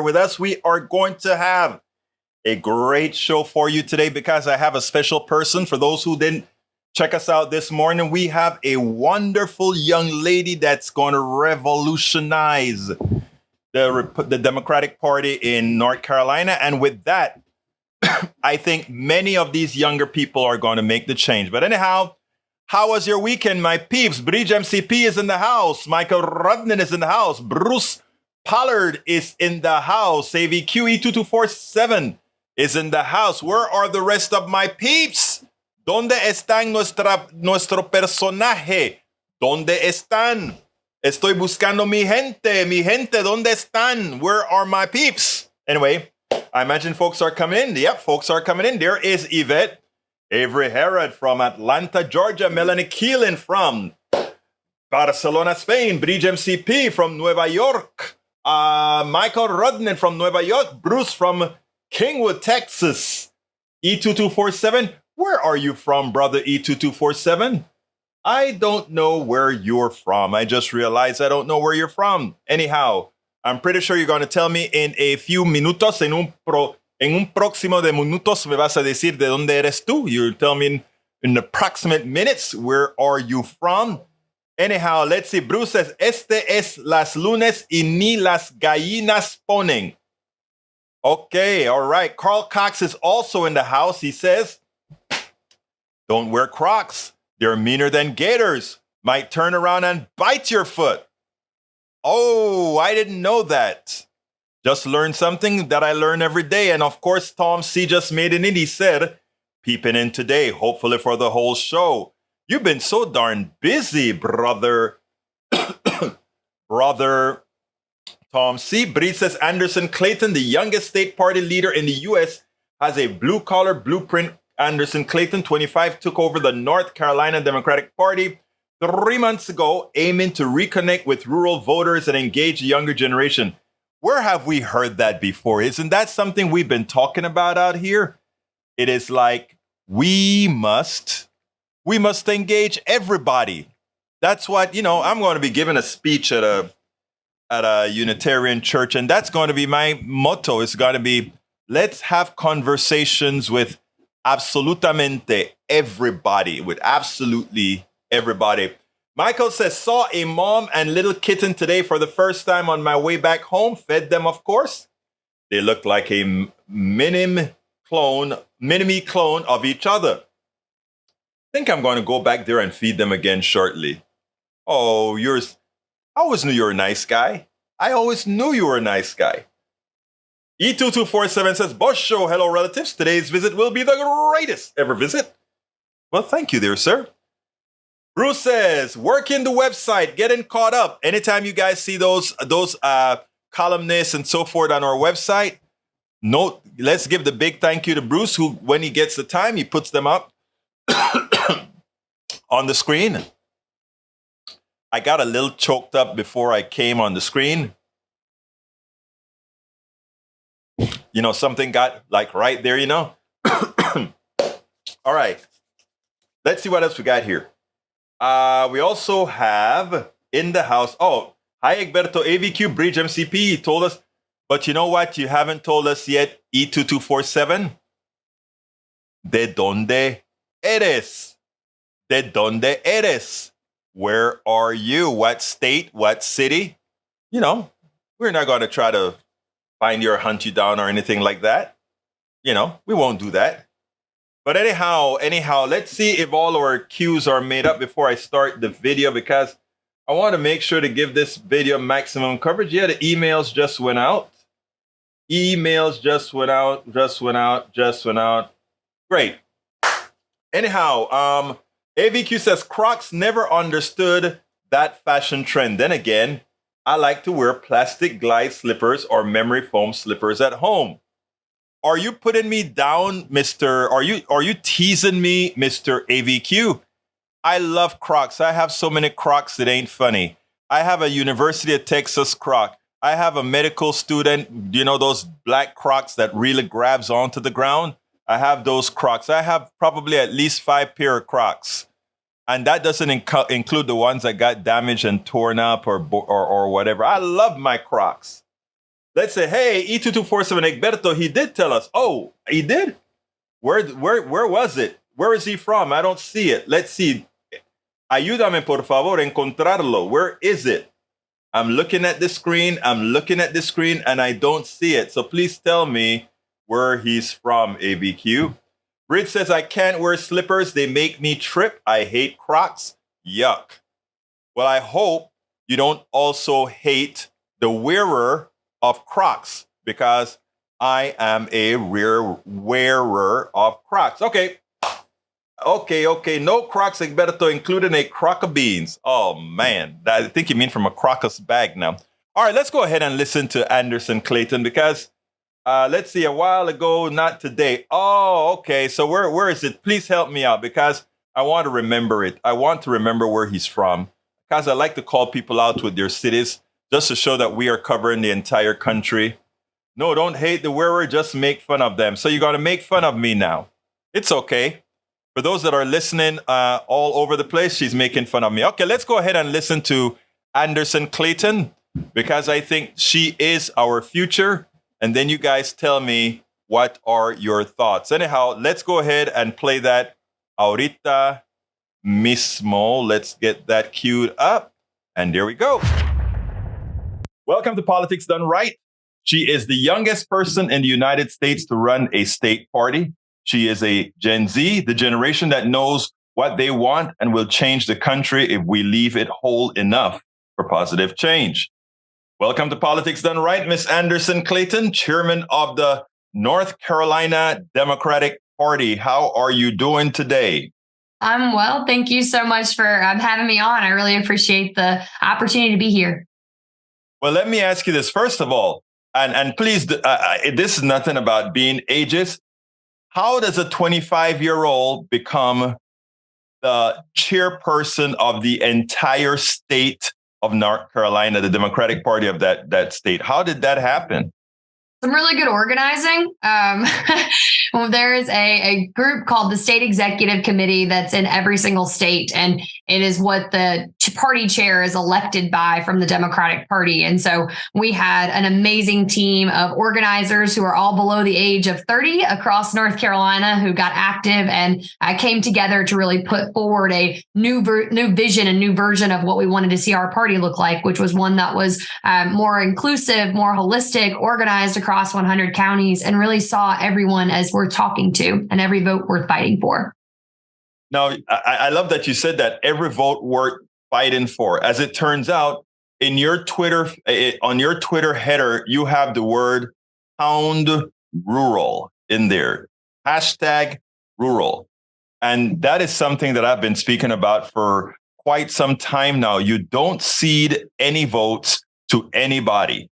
with us. We are going to have a great show for you today because I have a special person. For those who didn't check us out this morning, we have a wonderful young lady that's going to revolutionize the Democratic Party in North Carolina. And with that, I think many of these younger people are going to make the change. But anyhow, how was your weekend, my peeps? Bridge MCP is in the house. Michael Rudnan is in the house. Bruce Pollard is in the house. AVQE2247 is in the house. Where are the rest of my peeps? ¿Dónde están nuestro personaje? ¿Dónde están? Estoy buscando mi gente. Mi gente, ¿dónde están? Where are my peeps? Anyway, I imagine folks are coming in. Yep, folks are coming in. There is Yvette. Avery Herod from Atlanta, Georgia. Melanie Keelan from Barcelona, Spain. Bridge MCP from Nueva York. Michael Rudnan from Nueva York. Bruce from Kingwood, Texas. E2247. Where are you from, brother E2247? I don't know where you're from. I just realized I don't know where you're from. Anyhow, I'm pretty sure you're going to tell me in a few minutos, en un próximo de minutos, me vas a decir de dónde eres tú. You'll tell me in approximate minutes, where are you from? Anyhow, let's see. Bruce says, este es las lunes y ni las gallinas ponen. Okay, all right. Carl Cox is also in the house. He says, don't wear Crocs. They're meaner than gators. Might turn around and bite your foot. Oh, I didn't know that. Just learned something that I learn every day. And of course, Tom C. just made it in. He said, peeping in today, hopefully for the whole show. You've been so darn busy, brother. Brother Tom C. But he says, Anderson Clayton, the youngest state party leader in the U.S., has a blue-collar blueprint. Anderson Clayton, 25, took over the North Carolina Democratic Party 3 months ago, aiming to reconnect with rural voters and engage the younger generation. Where have we heard that before? Isn't that something we've been talking about out here? It is like we must engage everybody. That's what, I'm going to be giving a speech at a Unitarian church, and that's going to be my motto. It's going to be, let's have conversations with absolutamente everybody, with absolutely everybody. Michael says, saw a mom and little kitten today for the first time on my way back home. Fed them, of course. They looked like a mini clone of each other. I think I'm going to go back there and feed them again shortly. Oh, I always knew you were a nice guy. I always knew you were a nice guy. E2247 says, Bush Show, hello relatives. Today's visit will be the greatest ever visit. Well, thank you there, sir. Bruce says, working the website, getting caught up. Anytime you guys see those columnists and so forth on our website, let's give the big thank you to Bruce, who, when he gets the time, he puts them up on the screen. I got a little choked up before I came on the screen. Something got like right there, All right. Let's see what else we got here. We also have in the house. Oh, hi, Egberto AVQ, Bridge MCP. He told us, but you know what? You haven't told us yet, E2247. ¿De dónde eres? ¿De dónde eres? Where are you? What state? What city? We're not going to try to find you or hunt you down or anything like that. We won't do that. But anyhow, let's see if all our cues are made up before I start the video, because I want to make sure to give this video maximum coverage. Yeah, the emails just went out. Just went out. Great. Anyhow, AVQ says, Crocs never understood that fashion trend. Then again, I like to wear plastic glide slippers or memory foam slippers at home. Are you putting me down, Mr. Are you teasing me, Mr. AVQ? I love Crocs. I have so many Crocs it ain't funny. I have a University of Texas Croc. I have a medical student, those black Crocs that really grabs onto the ground. I have those Crocs. I have probably at least 5 pair of Crocs. And that doesn't include the ones that got damaged and torn up or whatever. I love my Crocs. let's say, hey, E2247 Egberto, he did tell us. Oh, he did? Where was it? Where is he from? I don't see it. Let's see. Ayúdame, por favor, encontrarlo. Where is it? I'm looking at the screen. And I don't see it. So please tell me where he's from, ABQ. Bridge says, I can't wear slippers. They make me trip. I hate Crocs. Yuck. Well, I hope you don't also hate the wearer of Crocs, because I am a rare wearer of Crocs. Okay. No Crocs, Egberto, including a crock of beans. Oh, man. I think you mean from a crocus bag now. All right, let's go ahead and listen to Anderson Clayton, because let's see, a while ago, not today. Oh, okay. So where is it? Please help me out, because I want to remember it. I want to remember where he's from, because I like to call people out with their cities just to show that we are covering the entire country. No, don't hate the wearer. Just make fun of them. So you're going to make fun of me now. It's okay. For those that are listening all over the place, she's making fun of me. Okay, let's go ahead and listen to Anderson Clayton, because I think she is our future. And then you guys tell me, what are your thoughts? Anyhow, let's go ahead and play that ahorita mismo. Let's get that queued up. And there we go. Welcome to Politics Done Right. She is the youngest person in the United States to run a state party. She is a Gen Z, the generation that knows what they want and will change the country if we leave it whole enough for positive change. Welcome to Politics Done Right, Miss Anderson Clayton, chairman of the North Carolina Democratic Party. How are you doing today? I'm well. Thank you so much for having me on. I really appreciate the opportunity to be here. Well, let me ask you this. First of all, and please, this is nothing about being ageist. How does a 25-year-old become the chairperson of the entire state of North Carolina, the Democratic Party of that state? How did that happen? Some really good organizing. Well, there is a group called the State Executive Committee that's in every single state, and it is what the party chair is elected by from the Democratic Party. And so we had an amazing team of organizers who are all below the age of 30 across North Carolina who got active and came together to really put forward a new vision, a new version of what we wanted to see our party look like, which was one that was more inclusive, more holistic, organized across 100 counties, and really saw everyone as worth talking to and every vote worth fighting for. Now, I love that you said that, every vote worth fighting for. As it turns out, in your Twitter, on your Twitter header, you have the word pound rural in there, hashtag rural. And that is something that I've been speaking about for quite some time now. You don't cede any votes to anybody.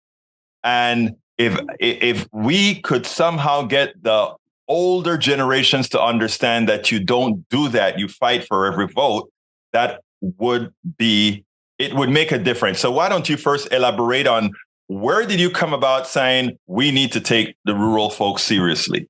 And if we could somehow get the older generations to understand that you don't do that, you fight for every vote, that would make a difference. So why don't you first elaborate on, where did you come about saying we need to take the rural folks seriously?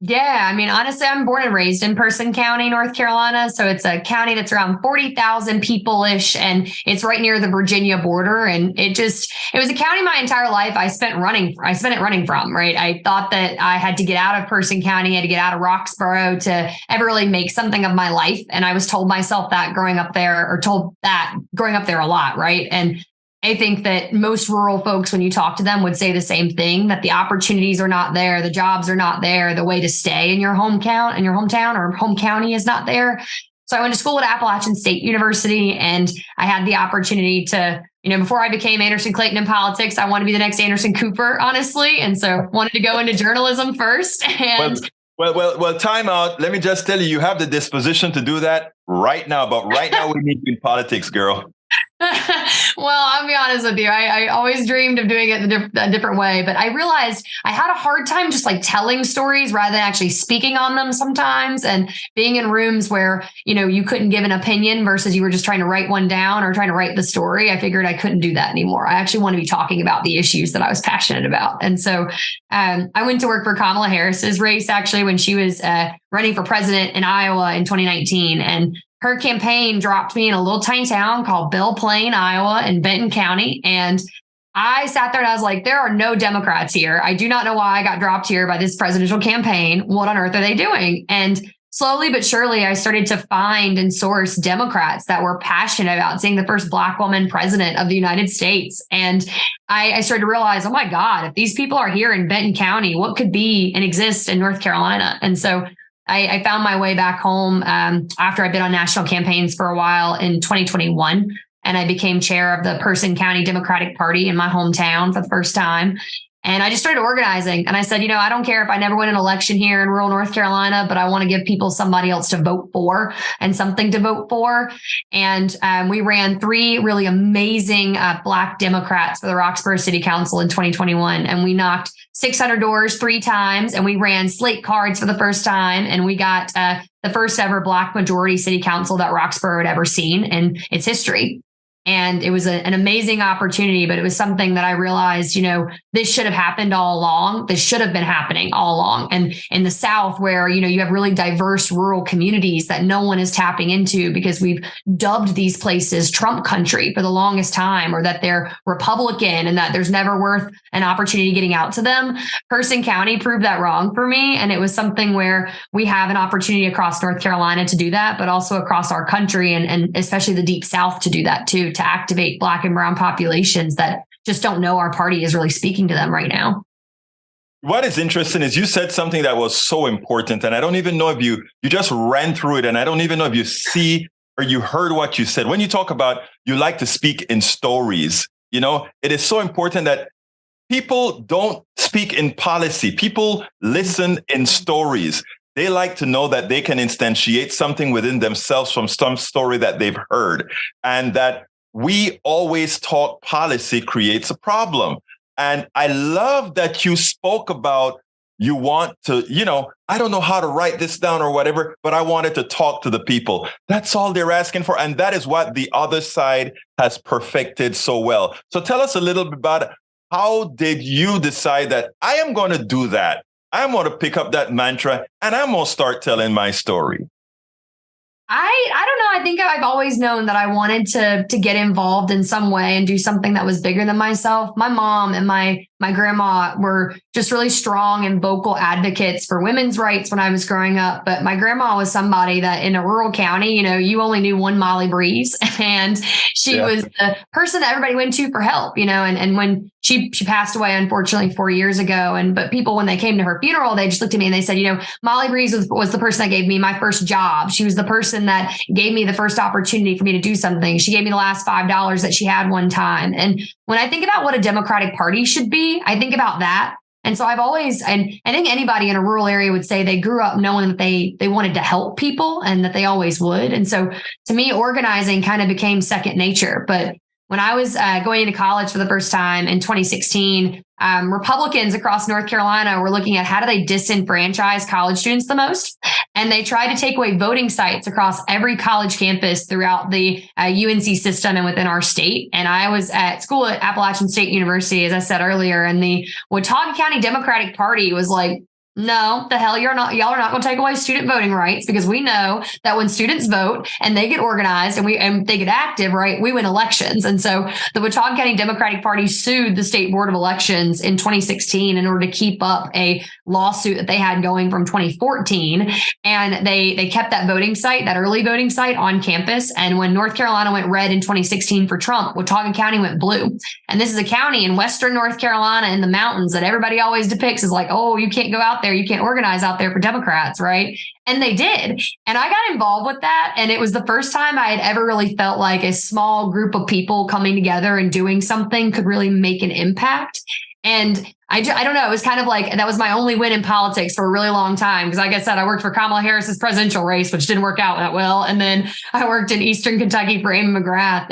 Yeah, I mean, honestly, I'm born and raised in Person County, North Carolina. So it's a county that's around 40,000 people-ish, and it's right near the Virginia border. And it was a county my entire life I spent it running from, right? I thought that I had to get out of Person County, I had to get out of Roxborough to ever really make something of my life. And I was told myself that growing up there a lot, right? And I think that most rural folks, when you talk to them, would say the same thing, that the opportunities are not there, the jobs are not there, the way to stay in your hometown or home county is not there. So I went to school at Appalachian State University, and I had the opportunity to, before I became Anderson Clayton in politics, I wanted to be the next Anderson Cooper, honestly. And so wanted to go into journalism first. And Well, time out. Let me just tell you, you have the disposition to do that right now. But right now we need you in politics, girl. Well, I'll be honest with you. I always dreamed of doing it a different way, but I realized I had a hard time just like telling stories rather than actually speaking on them sometimes, and being in rooms where, you couldn't give an opinion versus you were just trying to write one down or trying to write the story. I figured I couldn't do that anymore. I actually want to be talking about the issues that I was passionate about. And so I went to work for Kamala Harris's race, actually, when she was running for president in Iowa in 2019. And her campaign dropped me in a little tiny town called Belle Plaine, Iowa, in Benton County. And I sat there and I was like, there are no Democrats here. I do not know why I got dropped here by this presidential campaign. What on earth are they doing? And slowly but surely, I started to find and source Democrats that were passionate about seeing the first Black woman president of the United States. And I started to realize, oh my God, if these people are here in Benton County, what could be and exist in North Carolina? And so I found my way back home after I'd been on national campaigns for a while in 2021. And I became chair of the Person County Democratic Party in my hometown for the first time. And I just started organizing. And I said, I don't care if I never win an election here in rural North Carolina, but I want to give people somebody else to vote for and something to vote for. And we ran 3 really amazing Black Democrats for the Roxborough City Council in 2021. And we knocked 600 doors 3 times. And we ran slate cards for the first time. And we got the first ever Black majority city council that Roxborough had ever seen in its history. And it was an amazing opportunity, but it was something that I realized, this should have happened all along. This should have been happening all along. And in the South, where, you have really diverse rural communities that no one is tapping into because we've dubbed these places Trump country for the longest time, or that they're Republican and that there's never worth an opportunity getting out to them. Person County proved that wrong for me. And it was something where we have an opportunity across North Carolina to do that, but also across our country and especially the Deep South to do that too, to activate Black and brown populations that just don't know our party is really speaking to them right now. What is interesting is you said something that was so important, and I don't even know if you just ran through it, and I don't even know if you see or you heard what you said. When you talk about you like to speak in stories, it is so important that people don't speak in policy. People listen in stories. They like to know that they can instantiate something within themselves from some story that they've heard, and that we always talk policy creates a problem. And I love that you spoke about you want to, I don't know how to write this down or whatever, but I wanted to talk to the people. That's all they're asking for. And that is what the other side has perfected so well. So tell us a little bit about how did you decide that I am going to do that? I'm going to pick up that mantra and I'm going to start telling my story. I don't know. I think I've always known that I wanted to get involved in some way and do something that was bigger than myself. My mom and my grandma were just really strong and vocal advocates for women's rights when I was growing up. But my grandma was somebody that in a rural county, you only knew one Molly Breeze, and she was the person that everybody went to for help, and when she passed away, unfortunately, 4 years ago. But people, when they came to her funeral, they just looked at me and they said, Molly Breeze was the person that gave me my first job. She was the person that gave me the first opportunity for me to do something. She gave me the last $5 that she had one time. And when I think about what a Democratic Party should be, I think about that. And so I've always, and I think anybody in a rural area would say they grew up knowing that they wanted to help people and that they always would. And so to me, organizing kind of became second nature. But when I was going into college for the first time in 2016, Republicans across North Carolina were looking at how do they disenfranchise college students the most. And they tried to take away voting sites across every college campus throughout the UNC system and within our state. And I was at school at Appalachian State University, as I said earlier, and the Watauga County Democratic Party was like, no, the hell y'all are not going to take away student voting rights, because we know that when students vote and they get organized and they get active, right, we win elections. And so the Watauga County Democratic Party sued the State Board of Elections in 2016 in order to keep up a lawsuit that they had going from 2014. And they kept that voting site, that early voting site, on campus. And when North Carolina went red in 2016 for Trump, Watauga County went blue. And this is a county in Western North Carolina in the mountains that everybody always depicts as like, oh, you can't go out there. You can't organize out there for Democrats, right? And they did. And I got involved with that. And it was the first time I had ever really felt like a small group of people coming together and doing something could really make an impact. And I don't know, it was kind of like, that was my only win in politics for a really long time. Because like I said, I worked for Kamala Harris's presidential race, which didn't work out that well. And then I worked in Eastern Kentucky for Amy McGrath.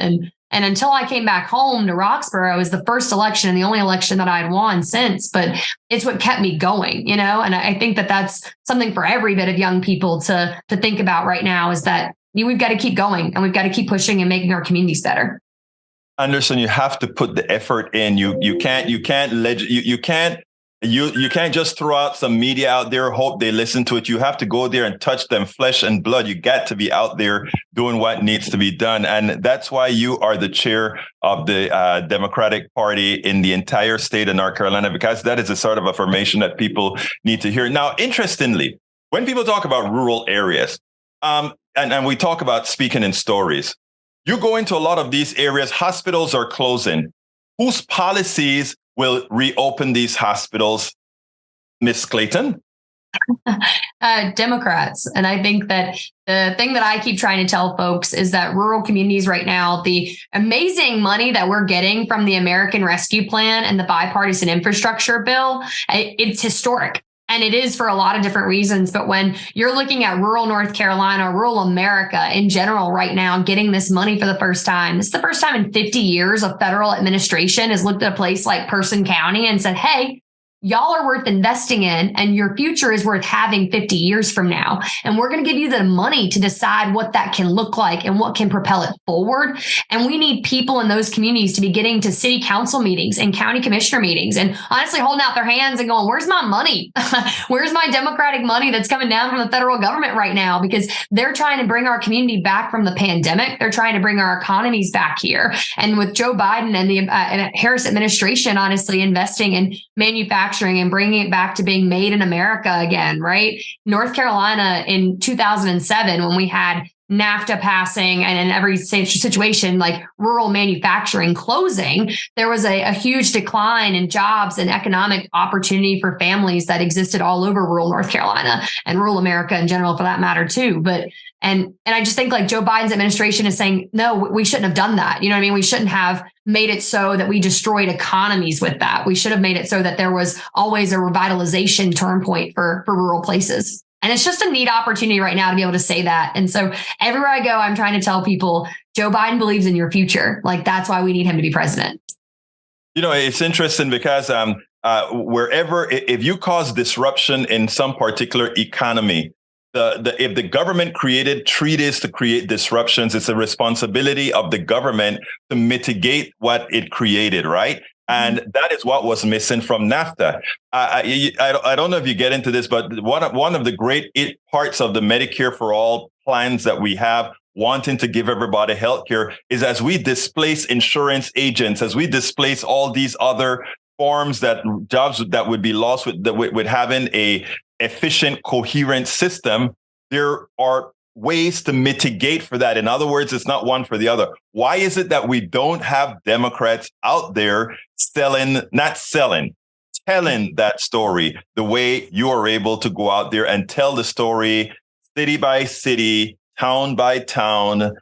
And until I came back home to Roxborough, it was the first election and the only election that I had won since. But it's what kept me going, And I think that that's something for every bit of young people to think about right now, is that we've got to keep going and we've got to keep pushing and making our communities better. Anderson, you have to put the effort in. You can't You can't just throw out some media out there, hope they listen to it. You have to go there and touch them flesh and blood. You got to be out there doing what needs to be done. And that's why you are the chair of the Democratic Party in the entire state of North Carolina, because that is a sort of affirmation that people need to hear. Now, interestingly, when people talk about rural areas, and we talk about speaking in stories, you go into a lot of these areas, hospitals are closing. Whose policies will reopen these hospitals, Miss Clayton? Democrats. And I think that the thing that I keep trying to tell folks is that rural communities right now, the amazing money that we're getting from the American Rescue Plan and the bipartisan infrastructure bill, it's historic. And it is for a lot of different reasons. But when you're looking at rural North Carolina, rural America in general right now, getting this money for the first time, this is the first time in 50 years a federal administration has looked at a place like Person County and said, hey, y'all are worth investing in, and your future is worth having 50 years from now. And we're going to give you the money to decide what that can look like and what can propel it forward. And we need people in those communities to be getting to city council meetings and county commissioner meetings and honestly holding out their hands and going, where's my money? Where's my Democratic money that's coming down from the federal government right now? Because they're trying to bring our community back from the pandemic. They're trying to bring our economies back here. And with Joe Biden and the Harris administration, honestly, investing in manufacturing and bringing it back to being made in America again, right? North Carolina in 2007, when we had NAFTA passing and in every situation, like rural manufacturing closing, there was a huge decline in jobs and economic opportunity for families that existed all over rural North Carolina and rural America in general, for that matter, too. But and I just think like Joe Biden's administration is saying, no, we shouldn't have done that. You know what I mean? We shouldn't have made it so that we destroyed economies with that. We should have made it so that there was always a revitalization turn point for rural places. And it's just a neat opportunity right now to be able to say that. And so everywhere I go, I'm trying to tell people, Joe Biden believes in your future. Like, that's why we need him to be president. You know, it's interesting because wherever, if you cause disruption in some particular economy, if the government created treaties to create disruptions, it's a responsibility of the government to mitigate what it created, right? And that is what was missing from NAFTA. I don't know if you get into this, but one of the great parts of the Medicare for All plans that we have, wanting to give everybody health care, is as we displace insurance agents, as we displace all these other forms that jobs that would be lost with having a efficient, coherent system, there are ways to mitigate for that. In other words, it's not one for the other. Why is it that we don't have Democrats out there telling that story the way you are able to go out there and tell the story city by city, town by town,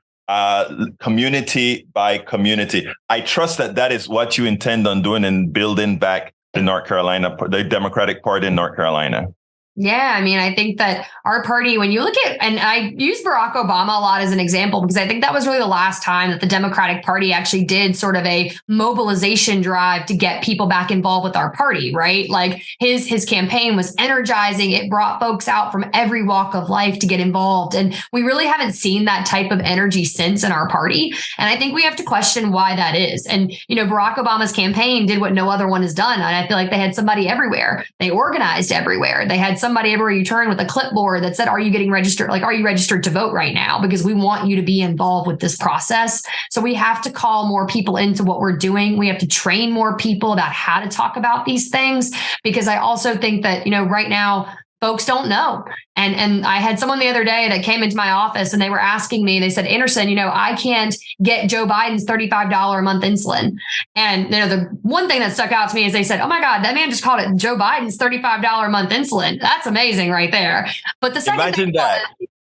community by community? I trust that is what you intend on doing and building back the Democratic Party in North Carolina. Yeah, I mean, I think that our party, when you look at, and I use Barack Obama a lot as an example, because I think that was really the last time that the Democratic Party actually did sort of a mobilization drive to get people back involved with our party, right? Like his campaign was energizing. It brought folks out from every walk of life to get involved. And we really haven't seen that type of energy since in our party. And I think we have to question why that is. And, you know, Barack Obama's campaign did what no other one has done. And I feel like they had somebody everywhere. They organized everywhere. They had somebody everywhere you turn with a clipboard that said, are you getting registered? Like, are you registered to vote right now? Because we want you to be involved with this process. So we have to call more people into what we're doing. We have to train more people about how to talk about these things, because I also think that, you know, right now, folks don't know. And I had someone the other day that came into my office and they were asking me, they said, Anderson, you know, I can't get Joe Biden's $35 a month insulin. And, you know, the one thing that stuck out to me is they said, oh my God, that man just called it Joe Biden's $35 a month insulin. That's amazing right there. But the second Imagine that.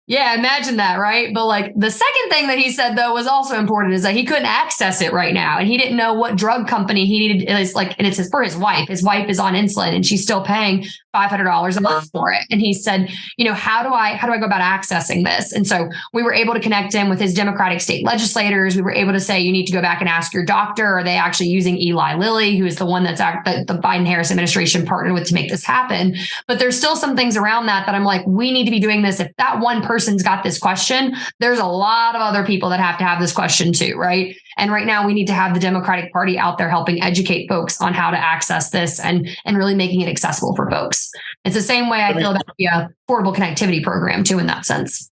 Yeah, imagine that, right? But like the second thing that he said, though, was also important, is that he couldn't access it right now. And he didn't know what drug company he needed. It's like, and it's for his wife. His wife is on insulin and she's still paying $500 a month for it. And he said, you know, how do I go about accessing this? And so we were able to connect him with his Democratic state legislators. We were able to say, you need to go back and ask your doctor. Are they actually using Eli Lilly, who is the one that the Biden-Harris administration partnered with to make this happen? But there's still some things around that I'm like, we need to be doing this. If that one person person's got this question, there's a lot of other people that have to have this question too, right? And right now we need to have the Democratic Party out there helping educate folks on how to access this and really making it accessible for folks. It's the same way I feel about the affordable connectivity program too, in that sense.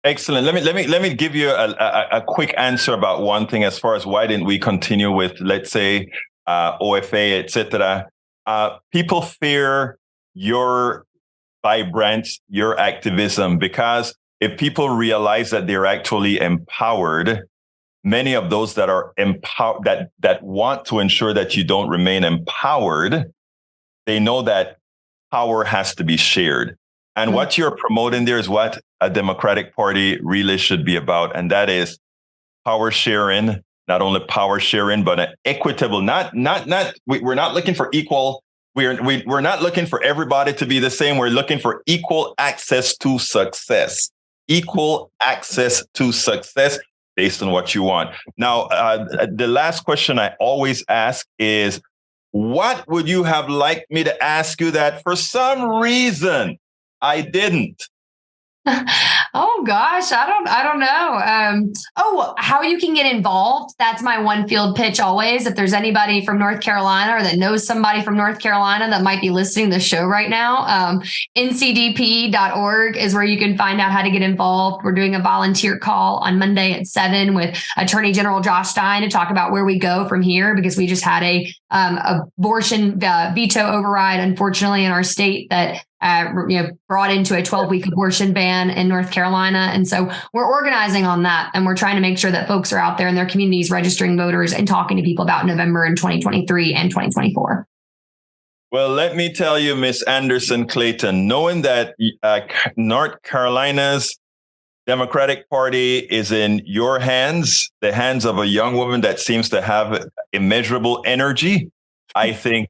Excellent. Let me give you a quick answer about one thing as far as why didn't we continue with, let's say, OFA, etc. People fear your vibrance, your activism, because if people realize that they're actually empowered, many of those that are empowered, that want to ensure that you don't remain empowered, they know that power has to be shared. And what you're promoting there is what a Democratic Party really should be about. And that is power sharing, not only power sharing, but an equitable, we're not looking for equal. We're not looking for everybody to be the same. We're looking for equal access to success, equal access to success based on what you want. Now, the last question I always ask is, what would you have liked me to ask you that for some reason I didn't? Oh gosh, I don't know. How you can get involved. That's my one field pitch always. If there's anybody from North Carolina or that knows somebody from North Carolina that might be listening to the show right now, ncdp.org is where you can find out how to get involved. We're doing a volunteer call on Monday at 7 with Attorney General Josh Stein to talk about where we go from here, because we just had a abortion veto override, unfortunately, in our state that brought into a 12-week abortion ban in North Carolina. And so we're organizing on that. And we're trying to make sure that folks are out there in their communities registering voters and talking to people about November in 2023 and 2024. Well, let me tell you, Miss Anderson Clayton, knowing that North Carolina's Democratic Party is in your hands, the hands of a young woman that seems to have immeasurable energy, I think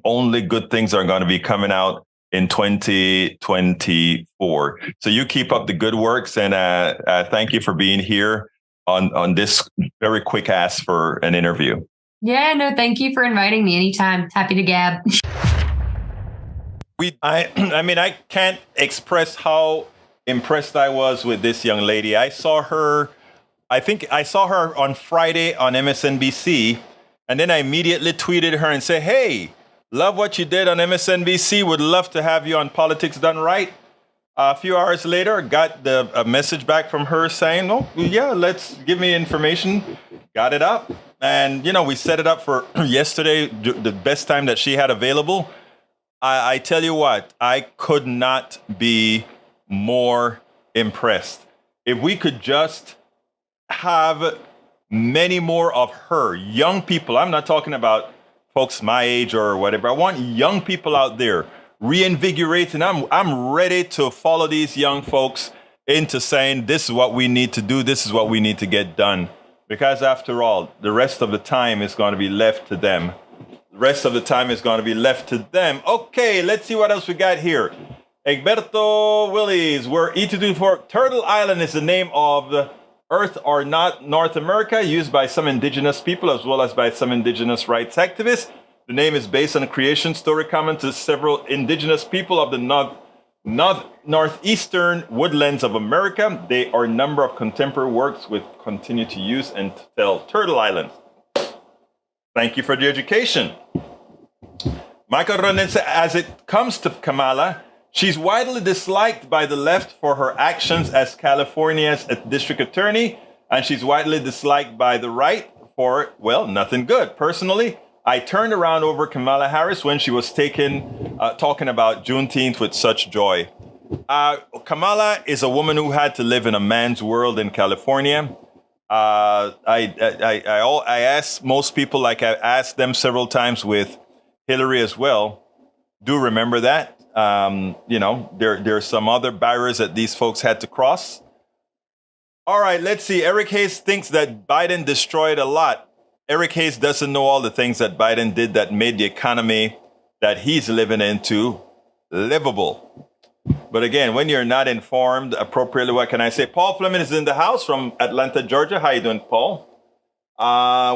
only good things are going to be coming out in 2024. So you keep up the good works, and thank you for being here on this very quick ask for an interview. Yeah, no, thank you for inviting me anytime. Happy to gab. I can't express how impressed I was with this young lady. I saw her on Friday on MSNBC, and then I immediately tweeted her and said, "Hey, love what you did on MSNBC. Would love to have you on Politics Done Right." A few hours later, got a message back from her saying, "Oh, yeah, let's give me information." Got it up. And, we set it up for yesterday, the best time that she had available. I tell you what, I could not be more impressed. If we could just have many more of her, young people, I'm not talking about folks my age or whatever. I want young people out there reinvigorating. I'm ready to follow these young folks into saying, this is what we need to do. This is what we need to get done. Because after all, the rest of the time is going to be left to them. The rest of the time is going to be left to them. Okay, let's see what else we got here. Egberto Willis, where E224 Turtle Island is the name of the Earth or not North America, used by some indigenous people as well as by some indigenous rights activists. The name is based on a creation story common to several indigenous people of the northeastern woodlands of America. There are a number of contemporary works which continue to use and tell Turtle Island. Thank you for the education. Michael Ronen said, as it comes to Kamala, she's widely disliked by the left for her actions as California's district attorney, and she's widely disliked by the right for, well, nothing good. Personally, I turned around over Kamala Harris when she was talking about Juneteenth with such joy. Kamala is a woman who had to live in a man's world in California. I asked most people, like I asked them several times with Hillary as well, do remember that. There are some other barriers that these folks had to cross. All right, let's see. Eric Hayes thinks that Biden destroyed a lot. Eric Hayes doesn't know all the things that Biden did that made the economy that he's living into livable. But again, when you're not informed appropriately, what can I say? Paul Fleming is in the house from Atlanta, Georgia. How you doing, Paul?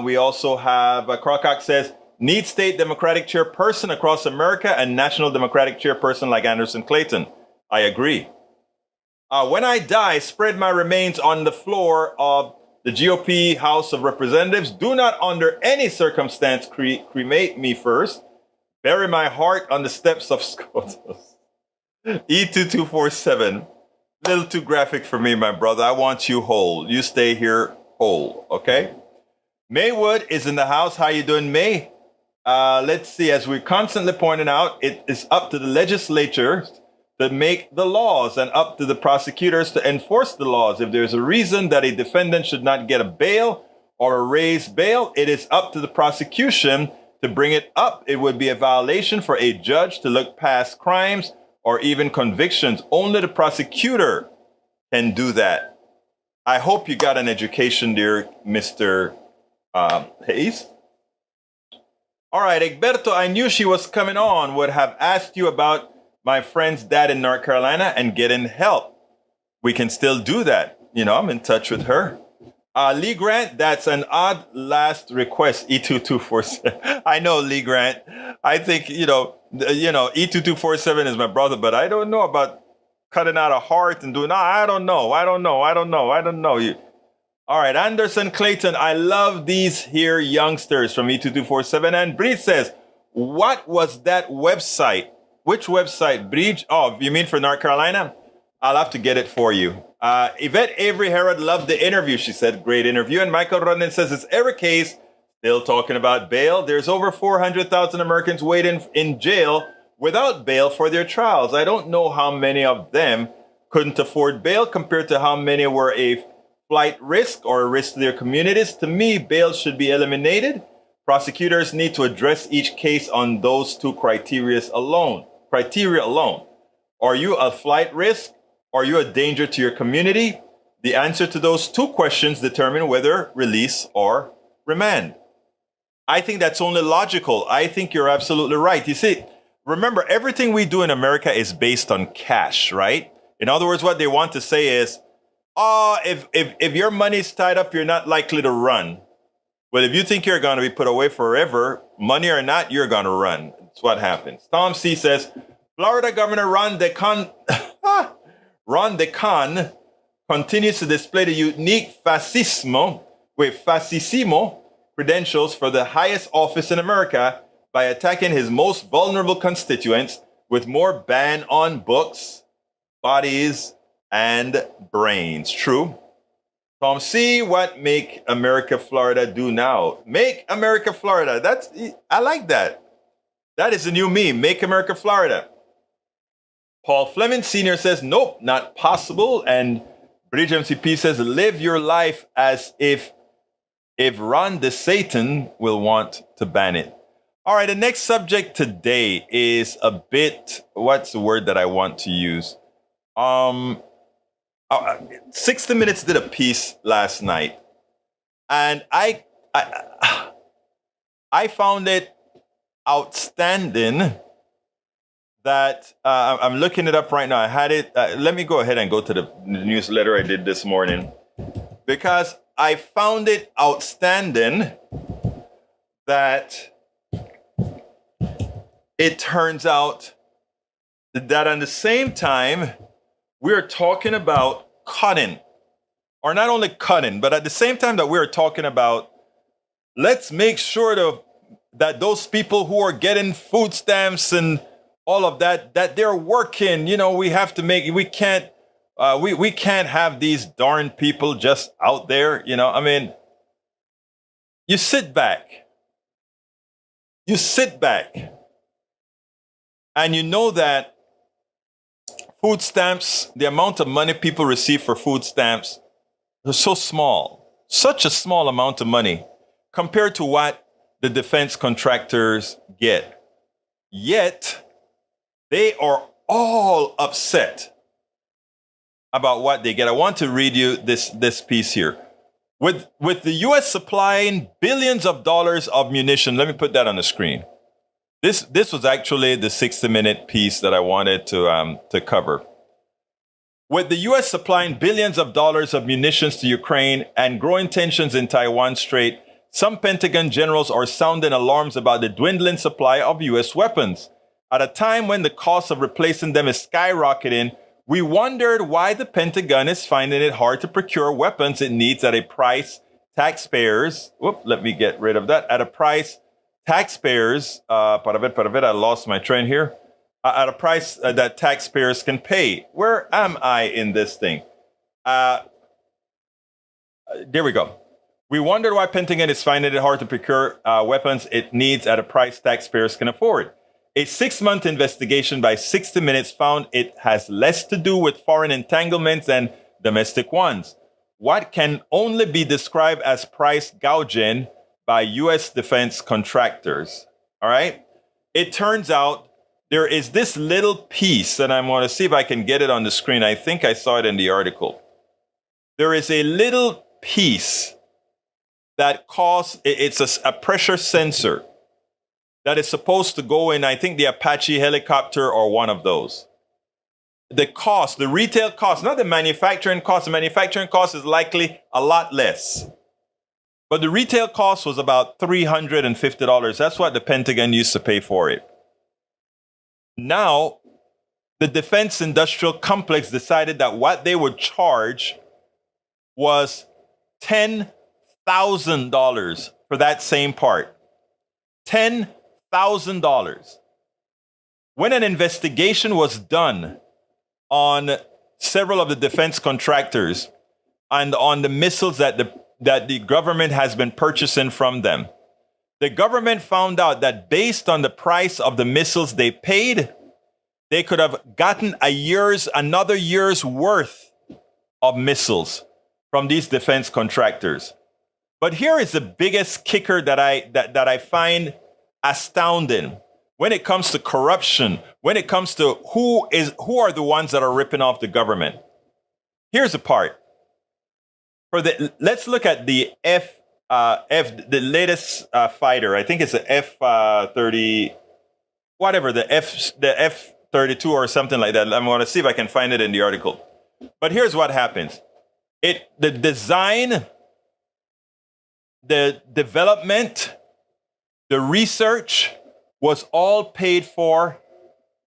We also have Crocock says, need state Democratic chairperson across America and national Democratic chairperson like Anderson Clayton. I agree. When I die, spread my remains on the floor of the GOP House of Representatives. Do not under any circumstance cremate me first. Bury my heart on the steps of SCOTUS. E2247. Little too graphic for me, my brother. I want you whole. You stay here whole, okay? Maywood is in the house. How you doing, May? Let's see. As we're constantly pointing out, it is up to the legislature to make the laws and up to the prosecutors to enforce the laws. If there's a reason that a defendant should not get a bail or a raised bail, it is up to the prosecution to bring it up. It would be a violation for a judge to look past crimes or even convictions. Only the prosecutor can do that. I hope you got an education, dear Mr. Hayes. All right, Egberto, I knew she was coming on, would have asked you about my friend's dad in North Carolina and getting help. We can still do that. You know, I'm in touch with her. Lee Grant, that's an odd last request, E2247. I know, Lee Grant. I think, E2247 is my brother, but I don't know about cutting out a heart and doing, I don't know. You. All right, Anderson Clayton, I love these here youngsters from E2247. And Breed says, what was that website? Which website, Breed? Oh, you mean for North Carolina? I'll have to get it for you. Yvette Avery Herod loved the interview. She said, great interview. And Michael Rodden says, it's every case still talking about bail. There's over 400,000 Americans waiting in jail without bail for their trials. I don't know how many of them couldn't afford bail compared to how many were a flight risk or a risk to their communities. To me, bail should be eliminated. Prosecutors need to address each case on those two criteria alone. Are you a flight risk? Are you a danger to your community? The answer to those two questions determine whether release or remand. I think that's only logical. I think you're absolutely right. You see, remember, everything we do in America is based on cash, right? In other words, what they want to say is, if your money's tied up, you're not likely to run. Well, if you think you're going to be put away forever, money or not, you're going to run. That's what happens. Tom C. says, Florida Governor Ron DeCon continues to display the unique fascismo credentials for the highest office in America by attacking his most vulnerable constituents with more ban on books, bodies, and brains. True. Tom C., what Make America Florida do now? Make America Florida. I like that. That is the new meme. Make America Florida. Paul Fleming Sr. says, nope, not possible. And Bridge MCP says, live your life as if Ron DeSatan will want to ban it. All right, the next subject today is a bit, what's the word that I want to use? 60 Minutes did a piece last night, and I found it outstanding that I'm looking it up right now. I had it. Let me go ahead and go to the newsletter I did this morning, because I found it outstanding that it turns out that at the same time we're talking about cutting, or not only cutting, but at the same time that we're talking about, let's make sure that those people who are getting food stamps and all of that, that they're working. You know, we can't have these darn people just out there. You know, I mean, you sit back, and you know that food stamps, the amount of money people receive for food stamps is so small, such a small amount of money compared to what the defense contractors get. Yet, they are all upset about what they get. I want to read you this piece here. With the U.S. supplying billions of dollars of munitions, let me put that on the screen. This was actually the 60-minute piece that I wanted to cover. With the U.S. supplying billions of dollars of munitions to Ukraine and growing tensions in Taiwan Strait, some Pentagon generals are sounding alarms about the dwindling supply of U.S. weapons. At a time when the cost of replacing them is skyrocketing, We wondered why the Pentagon is finding it hard to procure weapons it needs at a price taxpayers, let me get rid of that, at a price taxpayers, I lost my train here, at a price that taxpayers can pay. Where am I in this thing? There we go. We wondered why Pentagon is finding it hard to procure weapons it needs at a price taxpayers can afford. A 6-month investigation by 60 Minutes found it has less to do with foreign entanglements than domestic ones. What can only be described as price gouging by U.S. defense contractors. All right? It turns out there is this little piece, and I'm going to see if I can get it on the screen. I think I saw it in the article. There is a little piece that costs, it's a pressure sensor that is supposed to go in, I think, the Apache helicopter or one of those. The cost, the retail cost, not the manufacturing cost. The manufacturing cost is likely a lot less. But the retail cost was about $350. That's what the Pentagon used to pay for it. Now, the defense industrial complex decided that what they would charge was $10,000 for that same part. $10,000. When an investigation was done on several of the defense contractors and on the missiles that the government has been purchasing from them, the government found out that based on the price of the missiles they paid, they could have gotten another year's worth of missiles from these defense contractors. But here is the biggest kicker that I find astounding when it comes to corruption, when it comes to who are the ones that are ripping off the government. Here's the part. Let's look at the the latest fighter. I think it's the F-30, whatever, the F-32 or something like that. I'm going to see if I can find it in the article. But here's what happens. The design, the development, the research was all paid for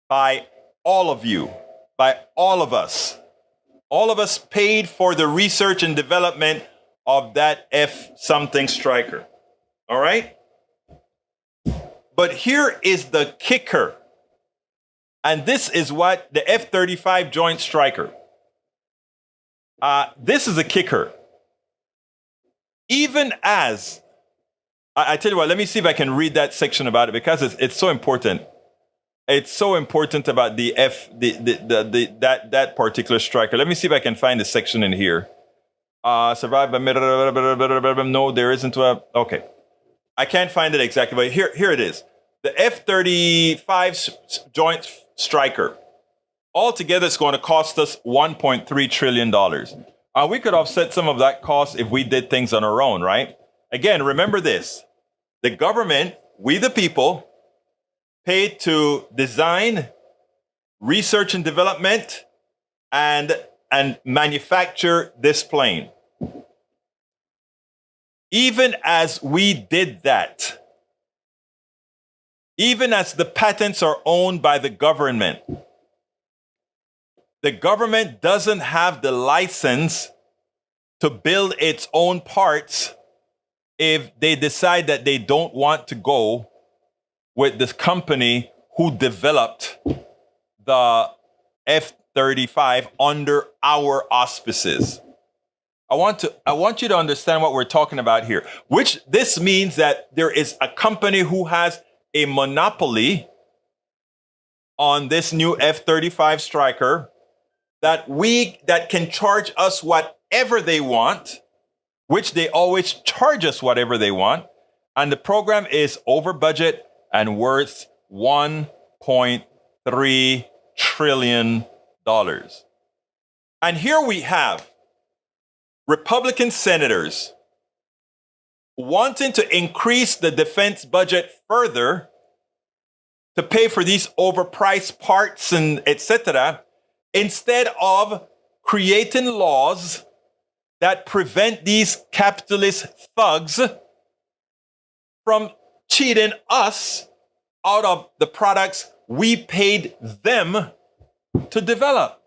by all of you, by all of us. All of us paid for the research and development of that F-something Striker. All right? But here is the kicker. And this is what the F-35 Joint Striker. This is a kicker. Even as, I tell you what, let me see if I can read that section about it because it's so important. It's so important about that particular striker. Let me see if I can find the section in here. Survive by no, there isn't okay. I can't find it exactly, but here it is. The F-35 Joint Striker. Altogether, it's going to cost us $1.3 trillion. We could offset some of that cost if we did things on our own, right? Again, remember this. The government, we the people, paid to design, research and development, and manufacture this plane. Even as we did that, even as the patents are owned by the government doesn't have the license to build its own parts if they decide that they don't want to go with this company who developed the F-35 under our auspices. I want you to understand what we're talking about here, which this means that there is a company who has a monopoly on this new F-35 Striker that can charge us whatever they want, which they always charge us whatever they want. And the program is over budget and worth $1.3 trillion. And here we have Republican senators wanting to increase the defense budget further to pay for these overpriced parts and etc., instead of creating laws that prevent these capitalist thugs from cheating us out of the products we paid them to develop.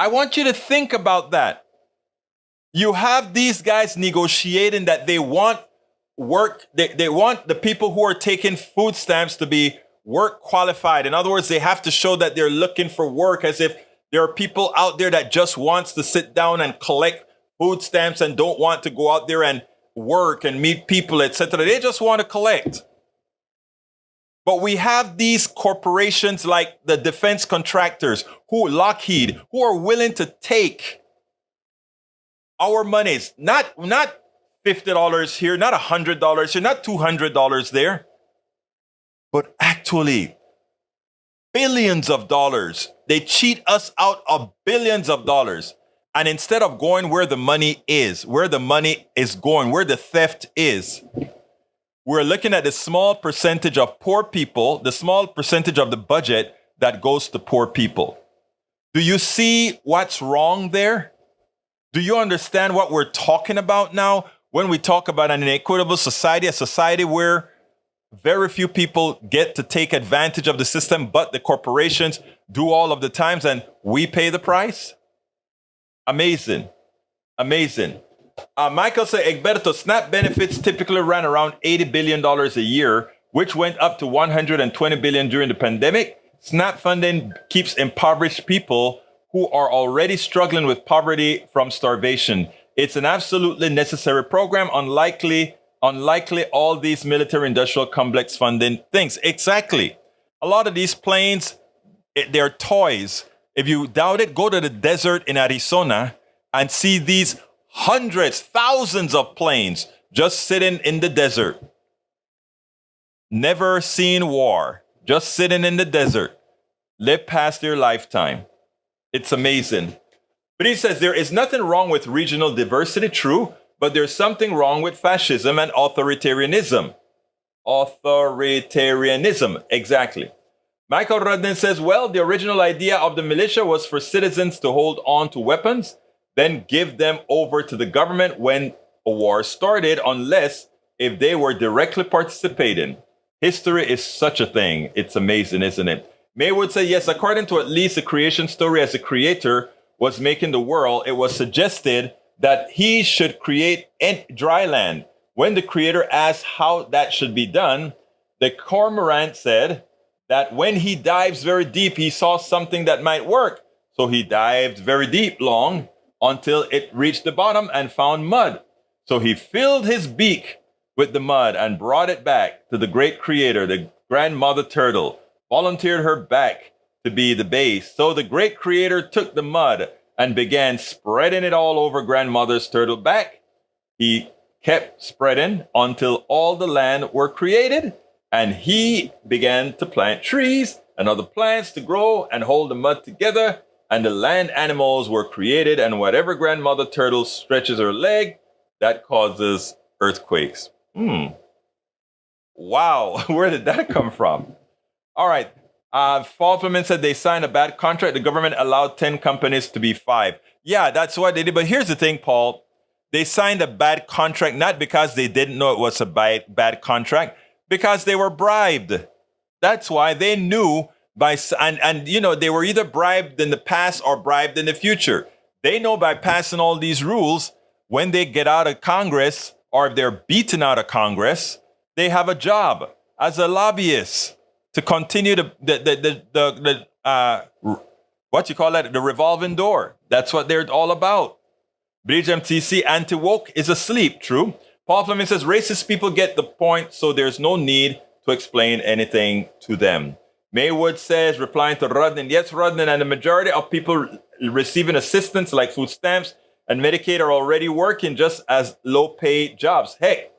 I want you to think about that. You have these guys negotiating that they want work, they want the people who are taking food stamps to be work qualified. In other words, they have to show that they're looking for work, as if there are people out there that just wants to sit down and collect food stamps and don't want to go out there and work and meet people, etc. They just want to collect. But we have these corporations like the defense contractors, Lockheed, who are willing to take our monies, not $50 here, not $100 here, not $200 there, but actually billions of dollars. They cheat us out of billions of dollars. And instead of going where the money is going, where the theft is, we're looking at the small percentage of poor people, the small percentage of the budget that goes to poor people. Do you see what's wrong there? Do you understand what we're talking about now when we talk about an inequitable society, a society where very few people get to take advantage of the system, but the corporations do all of the times and we pay the price? Amazing. Amazing. Michael said, Egberto, SNAP benefits typically ran around $80 billion a year, which went up to $120 billion during the pandemic. SNAP funding keeps impoverished people who are already struggling with poverty from starvation. It's an absolutely necessary program, unlikely all these military-industrial complex funding things. Exactly. A lot of these planes, they're toys. If you doubt it, go to the desert in Arizona and see these hundreds, thousands of planes just sitting in the desert. Never seen war, just sitting in the desert. Live past their lifetime. It's amazing. But he says there is nothing wrong with regional diversity, true, but there's something wrong with fascism and authoritarianism. Authoritarianism, exactly. Michael Rudden says, well, the original idea of the militia was for citizens to hold on to weapons, then give them over to the government when a war started, unless if they were directly participating. History is such a thing. It's amazing, isn't it? Maywood said, yes, according to at least the creation story, as the creator was making the world, it was suggested that he should create dry land. When the creator asked how that should be done, the cormorant said that when he dives very deep, he saw something that might work. So he dived very deep, long, until it reached the bottom and found mud. So he filled his beak with the mud and brought it back to the great creator, the grandmother turtle, volunteered her back to be the base. So the great creator took the mud and began spreading it all over grandmother's turtle back. He kept spreading until all the land were created, and he began to plant trees and other plants to grow and hold the mud together, and the land animals were created, and whatever grandmother turtle stretches her leg, that causes earthquakes. Wow, where did that come from? All right. Falfman said they signed a bad contract. The government allowed 10 companies to be 5. Yeah, that's what they did. But here's the thing, Paul. They signed a bad contract, not because they didn't know it was a bad contract, because they were bribed. That's why they knew and you know, they were either bribed in the past or bribed in the future. They know by passing all these rules, when they get out of Congress or if they're beaten out of Congress, they have a job as a lobbyist to continue the revolving door. That's what they're all about. Bridge MTC, anti-woke is asleep, true. Paul Fleming says, racist people get the point, so there's no need to explain anything to them. Maywood says, replying to Rudden, yes, Rudden, and the majority of people receiving assistance like food stamps and Medicaid are already working just as low-paid jobs. Heck,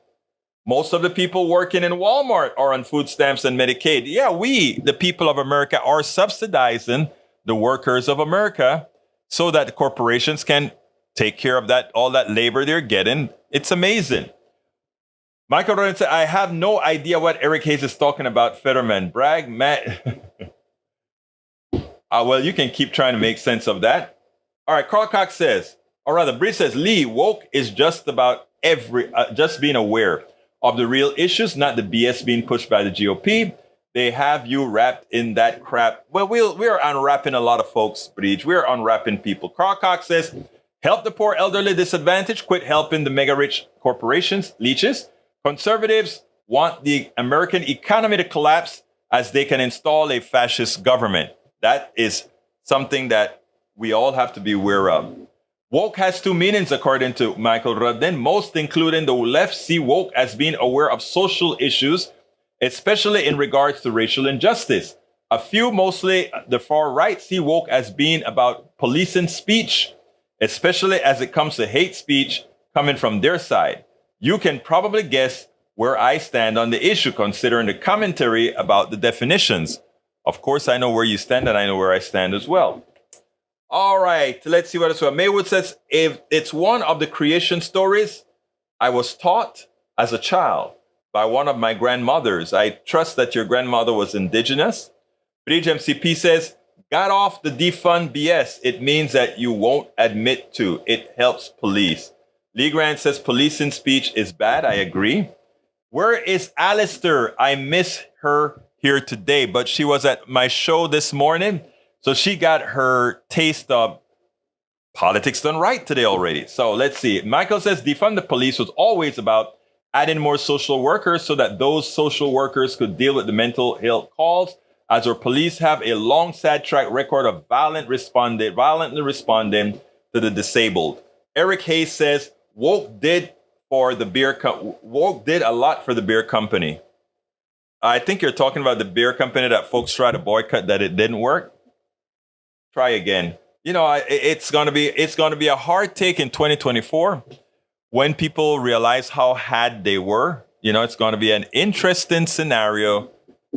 most of the people working in Walmart are on food stamps and Medicaid. Yeah, we, the people of America, are subsidizing the workers of America so that the corporations can take care of that, all that labor they're getting. It's amazing. Michael Rowan said, I have no idea what Eric Hayes is talking about, Fetterman. Bragg, Matt. Well, you can keep trying to make sense of that. All right, Carl Cox says, or rather, Bree says, Lee, woke is just about just being aware of the real issues, not the BS being pushed by the GOP. they have you wrapped in that crap. Well, we're unwrapping a lot of folks, Breach. We're unwrapping people. Carl Cox says, help the poor elderly disadvantaged, quit helping the mega rich corporations, leeches. Conservatives want the American economy to collapse as they can install a fascist government. That is something that we all have to be aware of. Woke has two meanings, according to Michael Rudden. Most, including the left, see woke as being aware of social issues, especially in regards to racial injustice. A few, mostly the far right, see woke as being about policing speech, especially as it comes to hate speech coming from their side. You can probably guess where I stand on the issue, considering the commentary about the definitions. Of course, I know where you stand, and I know where I stand as well. All right, let's see what else. Maywood says, if it's one of the creation stories I was taught as a child by one of my grandmothers. I trust that your grandmother was indigenous. Bridge MCP says, got off the defund BS. It means that you won't admit to. It helps police. Lee Grant says, policing speech is bad. I agree. Where is Alistair? I miss her here today, but she was at my show this morning. So she got her taste of politics done right today already. So let's see. Michael says, defund the police was always about adding more social workers so that those social workers could deal with the mental health calls, as our police have a long, sad track record of violently responding to the disabled. Eric Hayes says, woke did a lot for the beer company. I think you're talking about the beer company that folks try to boycott, that it didn't work. Try again. You know, it's going to be a hard take in 2024 when people realize how had they were. You know, it's going to be an interesting scenario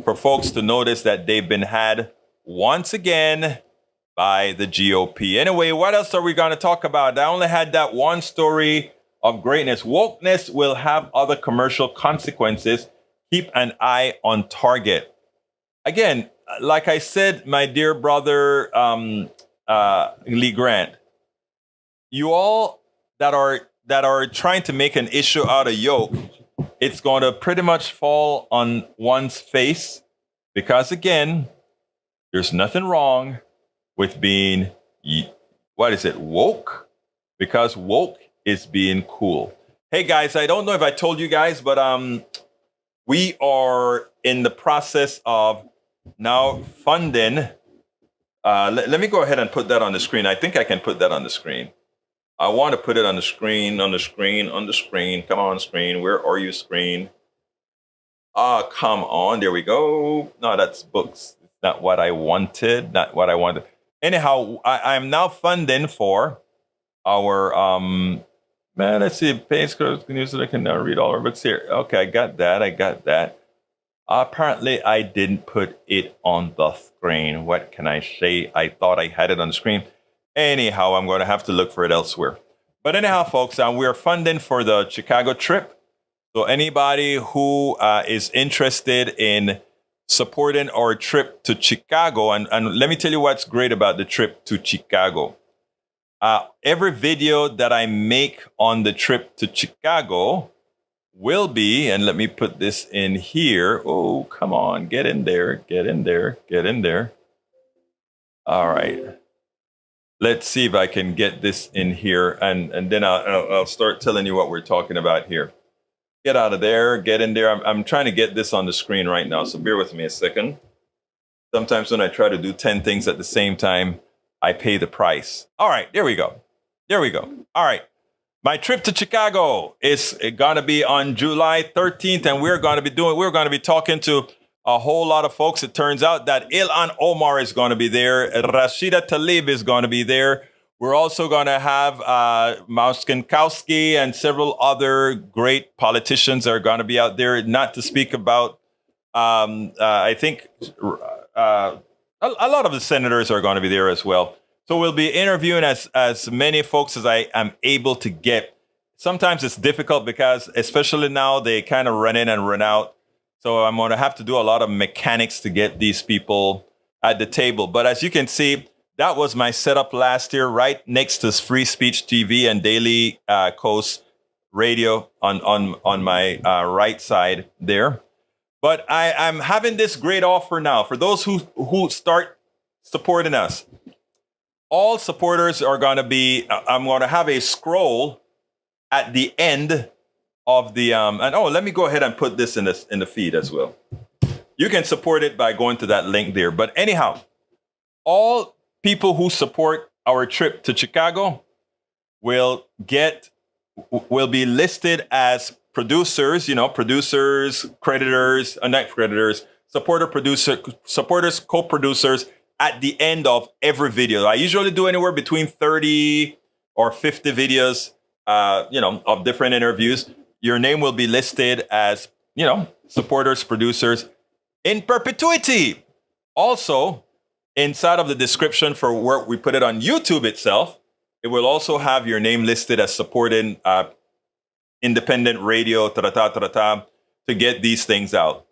for folks to notice that they've been had once again by the GOP. Anyway, what else are we going to talk about? I only had that one story of greatness. Wokeness will have other commercial consequences. Keep an eye on Target. Again, like I said, my dear brother Lee Grant, you all that are trying to make an issue out of yoke, it's going to pretty much fall on one's face, because again, there's nothing wrong with being, woke, because woke is being cool. Hey guys, I don't know if I told you guys, but we are in the process of now funding. Let me go ahead and put that on the screen. I think I can put that on the screen. I want to put it on the screen. Come on, screen. Where are you, screen? Come on. There we go. No, that's books. Not what I wanted. Anyhow, I'm now funding for our, let's see. Page scrolls news that I can now read all our books here. Okay, I got that. Apparently, I didn't put it on the screen. What can I say? I thought I had it on the screen. Anyhow, I'm going to have to look for it elsewhere. But anyhow, folks, we're funding for the Chicago trip. So anybody who is interested in supporting our trip to Chicago, and let me tell you what's great about the trip to Chicago. Every video that I make on the trip to Chicago will be, and let me put this in here. Oh, come on, get in there. All right. Let's see if I can get this in here, and then I'll start telling you what we're talking about here. Get out of there, get in there. I'm trying to get this on the screen right now, so bear with me a second. Sometimes when I try to do 10 things at the same time, I pay the price. All right, there we go. All right. My trip to Chicago is going to be on July 13th, and we're going to be talking to a whole lot of folks. It turns out that Ilhan Omar is going to be there. Rashida Tlaib is going to be there. We're also going to have Mauskinkowski and several other great politicians are going to be out there, not to speak about, I think a lot of the senators are going to be there as well. So we'll be interviewing as many folks as I am able to get. Sometimes it's difficult because, especially now, they kind of run in and run out. So I'm going to have to do a lot of mechanics to get these people at the table. But as you can see, that was my setup last year, right next to Free Speech TV and Daily Coast Radio on my right side there. But I'm having this great offer now for those who start supporting us. All supporters are going to be, I'm going to have a scroll at the end of the, let me go ahead and put this in the feed as well. You can support it by going to that link there. But anyhow, all people who support our trip to Chicago will be listed as producers, producers, creditors, not creditors, supporters, co-producers at the end of every video. I usually do anywhere between 30 or 50 videos, of different interviews. Your name will be listed as, supporters, producers in perpetuity. Also, inside of the description for where we put it on YouTube itself, it will also have your name listed as supporting independent radio, to get these things out.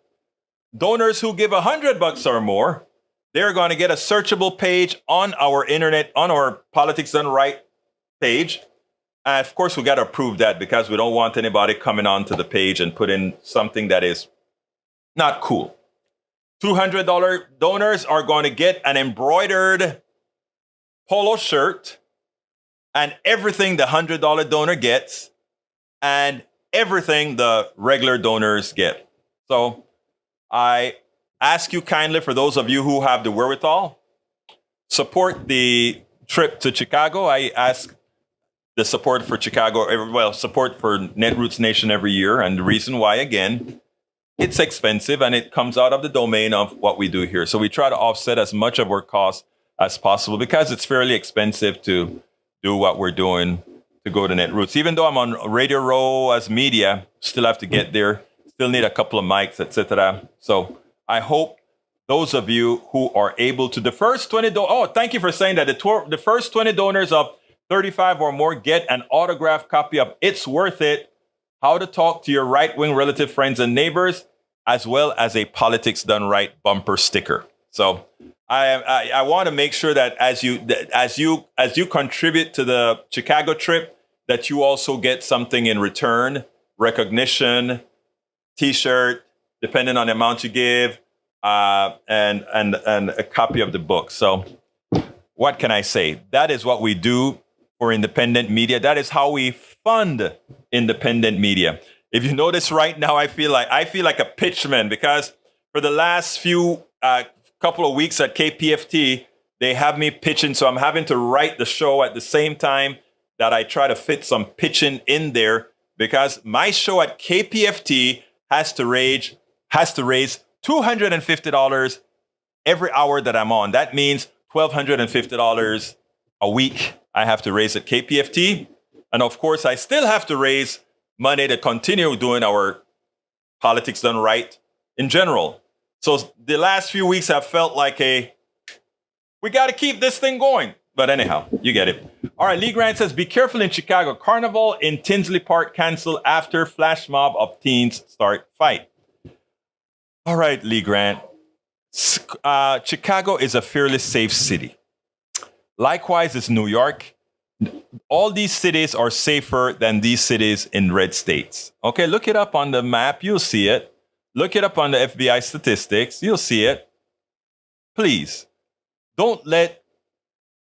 Donors who give $100 or more, they're going to get a searchable page on our internet, on our Politics Done Right page. Of course, we got to approve that because we don't want anybody coming onto the page and put in something that is not cool. $200 donors are going to get an embroidered polo shirt and everything the $100 donor gets and everything the regular donors get. So I ask you kindly, for those of you who have the wherewithal, support the trip to Chicago. I ask the support for Chicago, support for Netroots Nation every year. And the reason why, again, it's expensive and it comes out of the domain of what we do here. So we try to offset as much of our costs as possible because it's fairly expensive to do what we're doing to go to Netroots. Even though I'm on Radio Row as media, still have to get there, still need a couple of mics, etc. So I hope those of you who are able to, the first 20, thank you for saying that. The first 20 donors of 35 or more get an autographed copy of It's Worth It, How to Talk to Your Right-Wing Relative Friends and Neighbors, as well as a Politics Done Right bumper sticker. So I want to make sure that as you contribute to the Chicago trip, that you also get something in return, recognition, T-shirt, depending on the amount you give, and a copy of the book. So what can I say? That is what we do for independent media. That is how we fund independent media. If you notice right now, I feel like a pitchman because for the last few couple of weeks at KPFT, they have me pitching. So I'm having to write the show at the same time that I try to fit some pitching in there because my show at KPFT has to raise $250 every hour that I'm on. That means $1,250 a week I have to raise at KPFT. And of course, I still have to raise money to continue doing our Politics Done Right in general. So the last few weeks have felt like we got to keep this thing going. But anyhow, you get it. All right, Lee Grant says, be careful in Chicago. Carnival in Tinsley Park canceled after flash mob of teens start fight. All right, Lee Grant. Chicago is a fairly safe city. Likewise, is New York. All these cities are safer than these cities in red states. Okay, look it up on the map. You'll see it. Look it up on the FBI statistics. You'll see it. Please, don't let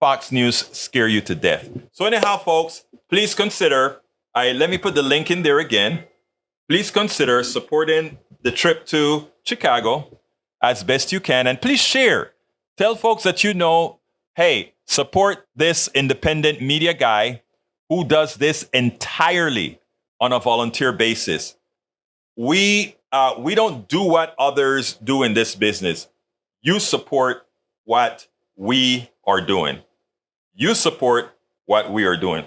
Fox News scare you to death. So anyhow, folks, please consider, let me put the link in there again. Please consider supporting the trip to Chicago as best you can. And please share. Tell folks that you know, hey, support this independent media guy who does this entirely on a volunteer basis. We don't do what others do in this business. You support what we are doing. You support what we are doing.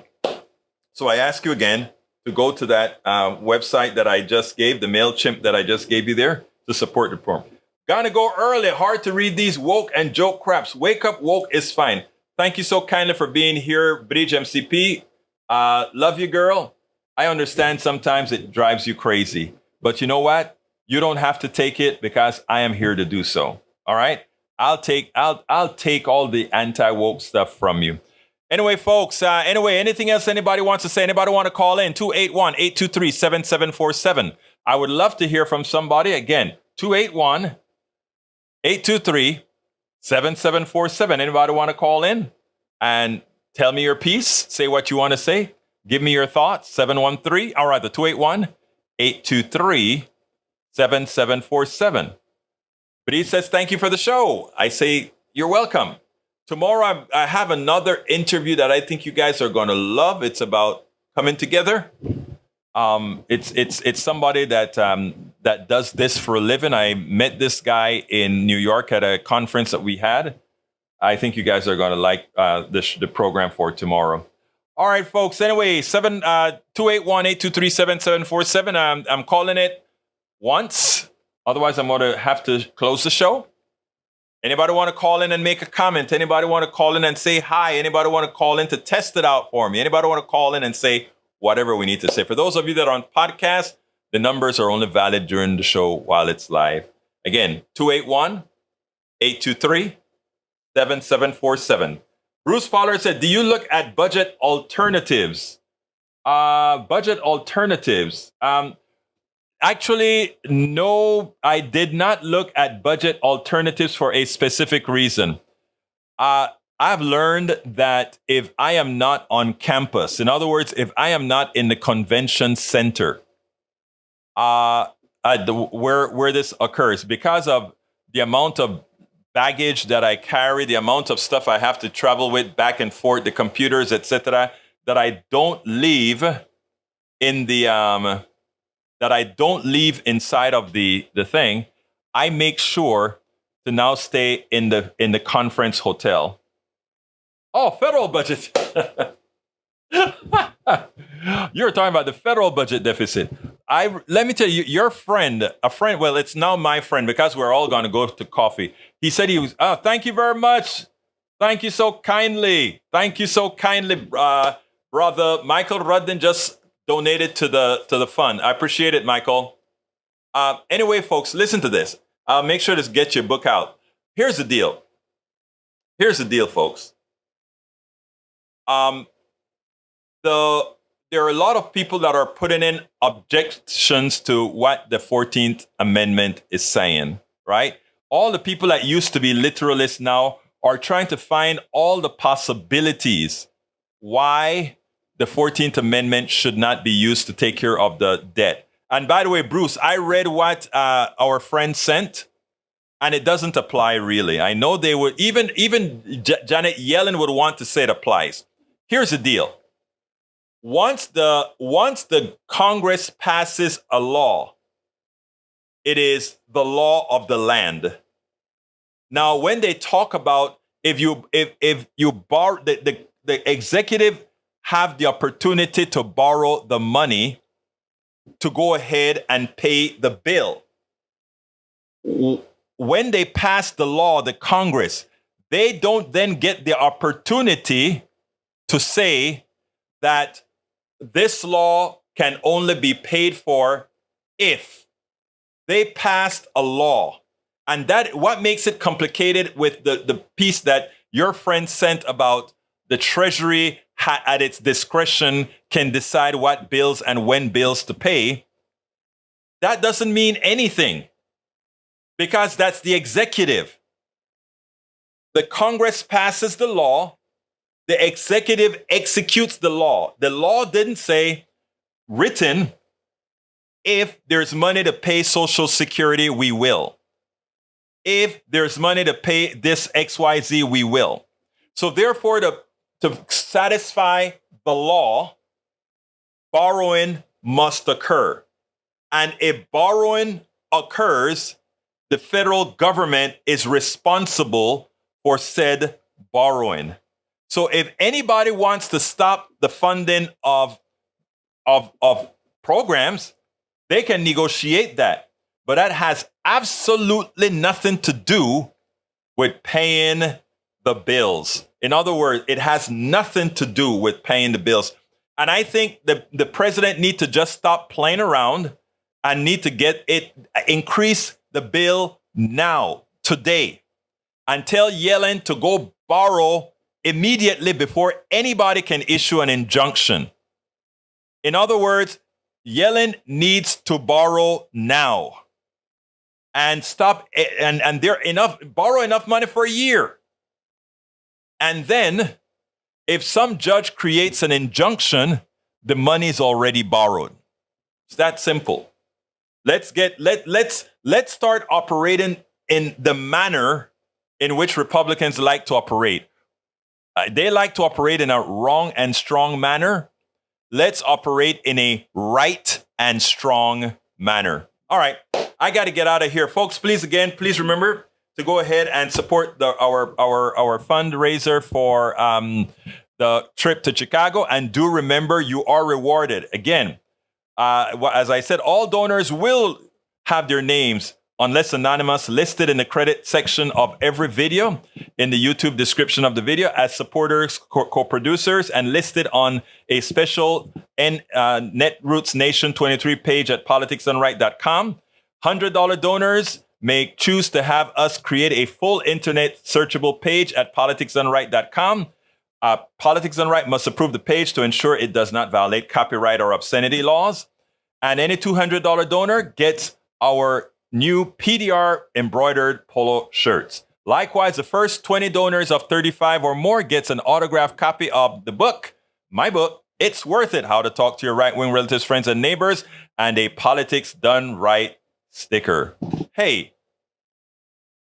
So I ask you again to go to that website that I just gave, the MailChimp that I just gave you there, to support the program. Gonna go early. Hard to read these woke and joke craps. Wake up, woke is fine. Thank you so kindly for being here, Bridge MCP. Love you, girl. I understand sometimes it drives you crazy, but you know what? You don't have to take it because I am here to do so. All right? I'll take all the anti-woke stuff from you. Anyway, folks, anything else anybody wants to say? Anybody want to call in? 281-823-7747. I would love to hear from somebody. Again, 281-823-7747. Anybody want to call in and tell me your piece? Say what you want to say. Give me your thoughts. 713. All right, the 281-823-7747. But he says, thank you for the show. I say, you're welcome. Tomorrow, I have another interview that I think you guys are going to love. It's about coming together. It's somebody that that does this for a living. I met this guy in New York at a conference that we had. I think you guys are going to like the program for tomorrow. All right, folks. Anyway, 281-823-7747. I'm calling it once. Otherwise, I'm going to have to close the show. Anybody want to call in and make a comment? Anybody want to call in and say hi? Anybody want to call in to test it out for me? Anybody want to call in and say whatever we need to say? For those of you that are on podcast, the numbers are only valid during the show while it's live. Again, 281-823-7747. Bruce Pollard said, do you look at budget alternatives? Budget alternatives. Actually, no, I did not look at budget alternatives for a specific reason. I've learned that if I am not on campus, in other words, if I am not in the convention center, where this occurs, because of the amount of baggage that I carry, the amount of stuff I have to travel with back and forth, the computers, etc., that I don't leave in the that I don't leave inside of the thing, I make sure to now stay in the conference hotel. Oh, federal budget. You're talking about the federal budget deficit. Let me tell you, a friend, well, it's now my friend because we're all going to go to coffee. He said he was, thank you very much. Thank you so kindly. Thank you so kindly, brother. Michael Rudden just donated to the fund. I appreciate it, Michael. Anyway, folks, listen to this. Make sure to get your book out. Here's the deal. Folks. There are a lot of people that are putting in objections to what the 14th Amendment is saying, right? All the people that used to be literalists now are trying to find all the possibilities why the 14th Amendment should not be used to take care of the debt. And by the way, Bruce, I read what our friend sent, and it doesn't apply really. I know they would, even Janet Yellen would want to say it applies. Here's the deal. Once the Congress passes a law, it is the law of the land. Now, when they talk about if you borrow, the executive have the opportunity to borrow the money to go ahead and pay the bill. When they pass the law, the Congress, they don't then get the opportunity to say that this law can only be paid for if they passed a law. And that what makes it complicated with the piece that your friend sent about the Treasury at its discretion can decide what bills and when bills to pay. That doesn't mean anything because that's the executive. The Congress passes the law. The executive executes the law. The law didn't say written, if there's money to pay Social Security, we will. If there's money to pay this XYZ, we will. So therefore, to satisfy the law, borrowing must occur. And if borrowing occurs, the federal government is responsible for said borrowing. So if anybody wants to stop the funding of programs, they can negotiate that. But that has absolutely nothing to do with paying the bills. In other words, it has nothing to do with paying the bills. And I think the president need to just stop playing around and need to increase the bill now, today, and tell Yellen to go borrow immediately before anybody can issue an injunction. In other words, Yellen needs to borrow now. and borrow enough money for a year. And then if some judge creates an injunction, the money is already borrowed. It's that simple. Let's start operating in the manner in which Republicans like to operate. They like to operate in a wrong and strong manner. Let's operate in a right and strong manner. All right, I got to get out of here, folks. Please remember to go ahead and support our fundraiser for the trip to Chicago, and do remember you are rewarded. Again, as I said, all donors will have their names, unless anonymous, listed in the credit section of every video, in the YouTube description of the video, as supporters, co-producers, and listed on a special Netroots Nation 23 page at politicsdoneright.com. $100 donors may choose to have us create a full internet searchable page at politicsdoneright.com. Politics Done Right must approve the page to ensure it does not violate copyright or obscenity laws. And any $200 donor gets our new PDR embroidered polo shirts. Likewise, the first 20 donors of 35 or more gets an autographed copy of the book, my book, It's Worth It, How to Talk to Your Right-Wing Relatives, Friends, and Neighbors, and a Politics Done Right sticker. Hey,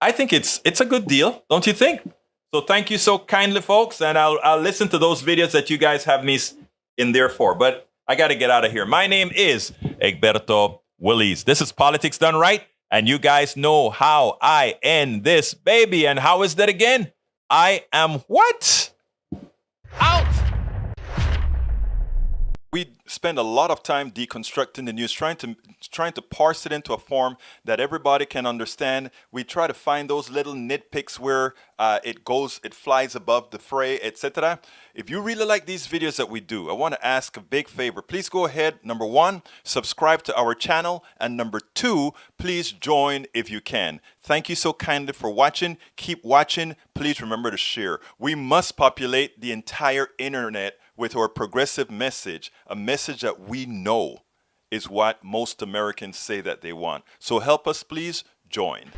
I think it's a good deal, don't you think? So thank you so kindly, folks, and I'll listen to those videos that you guys have me in there for. But I got to get out of here. My name is Egberto Willies. This is Politics Done Right, and you guys know how I end this baby. And how is that again? I am what? Out! We spend a lot of time deconstructing the news, trying to parse it into a form that everybody can understand. We try to find those little nitpicks where it flies above the fray, etc. If you really like these videos that we do, I want to ask a big favor. Please go ahead, number one, subscribe to our channel, and number two, please join if you can. Thank you so kindly for watching. Keep watching. Please remember to share. We must populate the entire internet with our progressive message, a message that we know is what most Americans say that they want. So help us, please join.